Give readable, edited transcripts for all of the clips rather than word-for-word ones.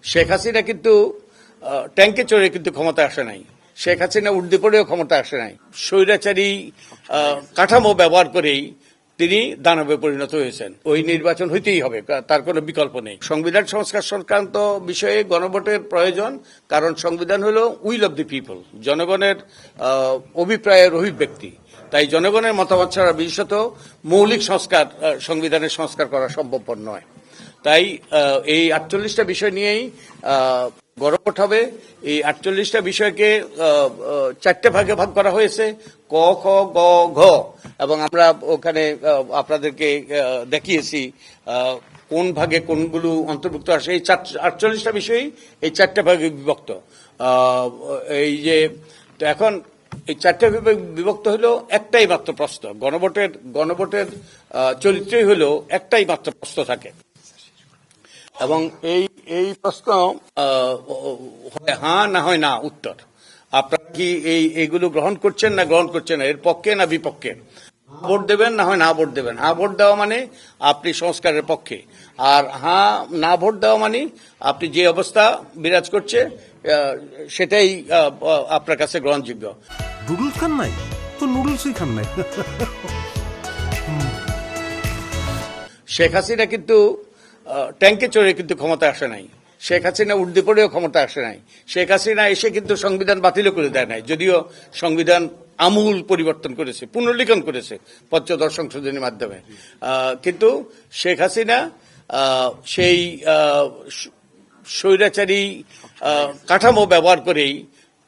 শেখ হাসিনা কিন্তু ট্যাঙ্কে চড়ে কিন্তু ক্ষমতা আসে নাই। শেখ হাসিনা উর্দি পড়েও ক্ষমতা আসে নাই। স্বৈরাচারী কাঠামো ব্যবহার করেই তিনি দানবে পরিণত হয়েছেন। ওই নির্বাচন হইতেই হবে, তার কোনো বিকল্প নেই। সংবিধান সংস্কার সংক্রান্ত বিষয়ে গণভোটের প্রয়োজন, কারণ সংবিধান হলো উইল অব দি পিপল, জনগণের অভিপ্রায়ের অভিব্যক্তি। তাই জনগণের মতামত ছাড়া বিশেষত মৌলিক সংস্কার, সংবিধানের সংস্কার করা সম্ভবপর নয়। তাই এই 48টা বিষয় নিয়েই গণভোট হবে। এই 48টা বিষয়কে 4টে ভাগে ভাগ করা হয়েছে, ক, খ, গ, ঘ, এবং আমরা ওখানে আপনাদেরকে দেখিয়েছি কোন ভাগে কোনগুলো অন্তর্ভুক্ত আসে। এই 48টা বিষয়ই এই 4টে ভাগে বিভক্ত। এই যে তো এখন এই 4টে ভাগে বিভক্ত হলো একটাই মাত্র প্রশ্ন। গণভোটের চরিত্রই হলো একটাই মাত্র প্রশ্ন থাকে, এবং এই প্রশ্ন হয় হ্যাঁ না হয় না উত্তর। আপনারা কি এইগুলো গ্রহণ করছেন না গ্রহণ করছেন না, এর পক্ষে না বিপক্ষে? ভোট দেবেন না হয় না ভোট দেবেন। হ্যাঁ ভোট দেওয়া মানে আপনি সংস্কারের পক্ষে, আর হ্যাঁ না ভোট দেওয়া মানে আপনি যে অবস্থা বিরাজ করছে সেটাই আপনার কাছে গ্রহণযোগ্য। নুডলস খান নাই তো নুডলসই খান নাই। শেখ হাসিনা কিন্তু ট্যাঙ্কে চড়ে কিন্তু ক্ষমতা আসে নাই। শেখ হাসিনা উর্দি পড়েও ক্ষমতা আসে নাই। শেখ হাসিনা এসে কিন্তু সংবিধান বাতিলও করে দেয় নাই, যদিও সংবিধান আমূল পরিবর্তন করেছে, পুনর্লিখন করেছে পঞ্চদশ সংশোধনীর মাধ্যমে। কিন্তু শেখ হাসিনা সেই স্বৈরাচারী কাঠামো ব্যবহার করেই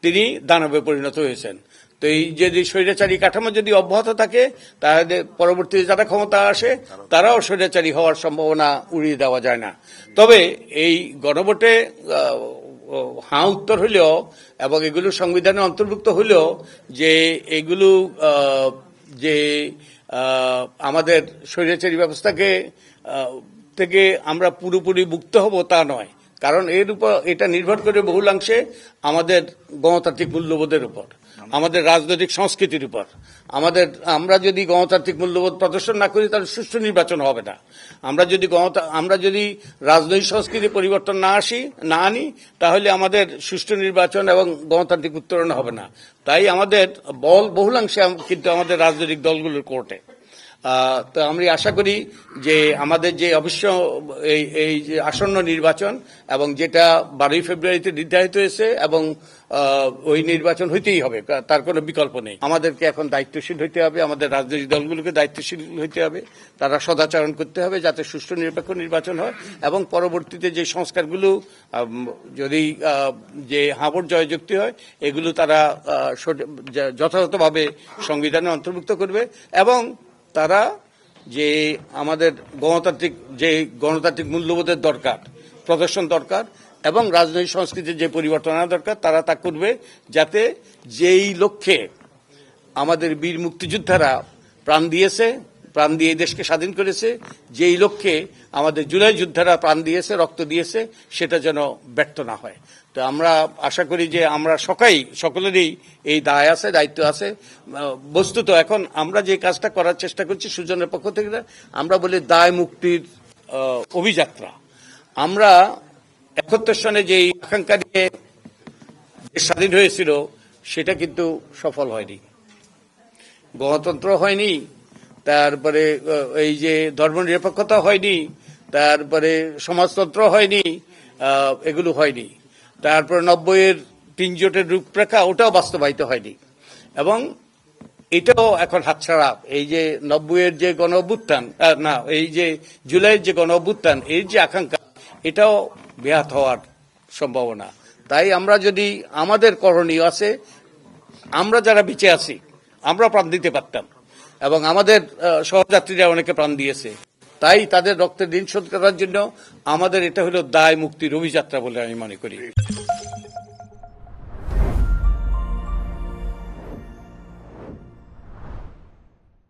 তিনি দানবে পরিণত হয়েছেন। তো এই যদি স্বৈরাচারী কাঠামো যদি অব্যাহত থাকে, তাহলে পরবর্তীতে যারা ক্ষমতা আসে তারাও স্বৈরাচারী হওয়ার সম্ভাবনা উড়িয়ে দেওয়া যায় না। তবে এই গণভোটে হ্যাঁ উত্তর হলেও এবং এগুলো সংবিধানে অন্তর্ভুক্ত হলেও যে এগুলো যে আমাদের স্বৈরাচারী ব্যবস্থাকে থেকে আমরা পুরোপুরি মুক্ত হব তা নয়, কারণ এর উপর এটা নির্ভর করে বহুলাংশে আমাদের গণতান্ত্রিক মূল্যবোধের উপর, আমাদের রাজনৈতিক সংস্কৃতির উপর। আমরা যদি গণতান্ত্রিক মূল্যবোধ প্রদর্শন না করি তাহলে সুষ্ঠু নির্বাচন হবে না। আমরা যদি রাজনৈতিক সংস্কৃতি পরিবর্তন না আনি তাহলে আমাদের সুষ্ঠু নির্বাচন এবং গণতান্ত্রিক উত্তরণ হবে না। তাই আমাদের বহুলাংশে কিন্তু আমাদের রাজনৈতিক দলগুলোর কোর্টে। তো আমি আশা করি যে আমাদের যে অবশ্য এই যে আসন্ন নির্বাচন এবং যেটা 12ই ফেব্রুয়ারিতে নির্ধারিত হয়েছে এবং ওই নির্বাচন হইতেই হবে, তার কোনো বিকল্প নেই। আমাদেরকে এখন দায়িত্বশীল হইতে হবে, আমাদের রাজনৈতিক দলগুলোকে দায়িত্বশীল হইতে হবে, তারা সদাচরণ করতে হবে যাতে সুষ্ঠু নিরপেক্ষ নির্বাচন হয় এবং পরবর্তীতে যে সংস্কারগুলো যদি যে হাঁভোট জয়যুক্তি হয় এগুলো তারা যথাযথভাবে সংবিধানে অন্তর্ভুক্ত করবে এবং তারা যে আমাদের গণতান্ত্রিক মূল্যবোধের দরকার, প্রদর্শন দরকার এবং রাজনৈতিক সংস্কৃতির যে পরিবর্তন আনা দরকার তারা তা করবে, যাতে যেই লক্ষ্যে আমাদের বীর মুক্তিযোদ্ধারা প্রাণ দিয়ে দেশকে স্বাধীন করেছে, যেই লক্ষ্যে আমাদের জুলাই যোদ্ধারা প্রাণ দিয়েছে, রক্ত দিয়েছে, সেটা যেন ব্যর্থ না হয়। তো আমরা আশা করি যে আমরা সকলেরই এই দায়িত্ব আছে। বস্তুত এখন আমরা যে কাজটা করার চেষ্টা করছি সুজনের পক্ষ থেকে, আমরা বলি দায় মুক্তির অভিযাত্রা। আমরা 71 সনে যে আকাঙ্ক্ষা নিয়ে স্বাধীন হয়েছিল সেটা কিন্তু সফল হয়নি, গণতন্ত্র হয়নি, তারপরে এই যে ধর্মনিরপেক্ষতা হয়নি, তারপরে সমাজতন্ত্র হয়নি, এগুলো হয়নি। তারপর 90-এর 3 জোটের রূপরেখা ওটাও বাস্তবায়িত হয়নি এবং এটাও এখন হাতছাড়া। এই যে 90-এর যে গণ অভ্যুত্থান এই যে জুলাইয়ের যে গণ অভ্যুত্থান এর যে আকাঙ্ক্ষা এটাও ব্যাহত হওয়ার সম্ভাবনা। তাই আমরা যদি আমাদের করণীয় আছে, আমরা যারা বেঁচে আছি আমরা প্রাণ দিতে পারতাম এবং আমাদের সহযাত্রীরা অনেকে প্রাণ দিয়েছে, তাই তাদের রক্তের ঋণ শোধ করার জন্য আমাদের এটা হলো দায় মুক্তির অভিযাত্রা বলে আমি মনে করি।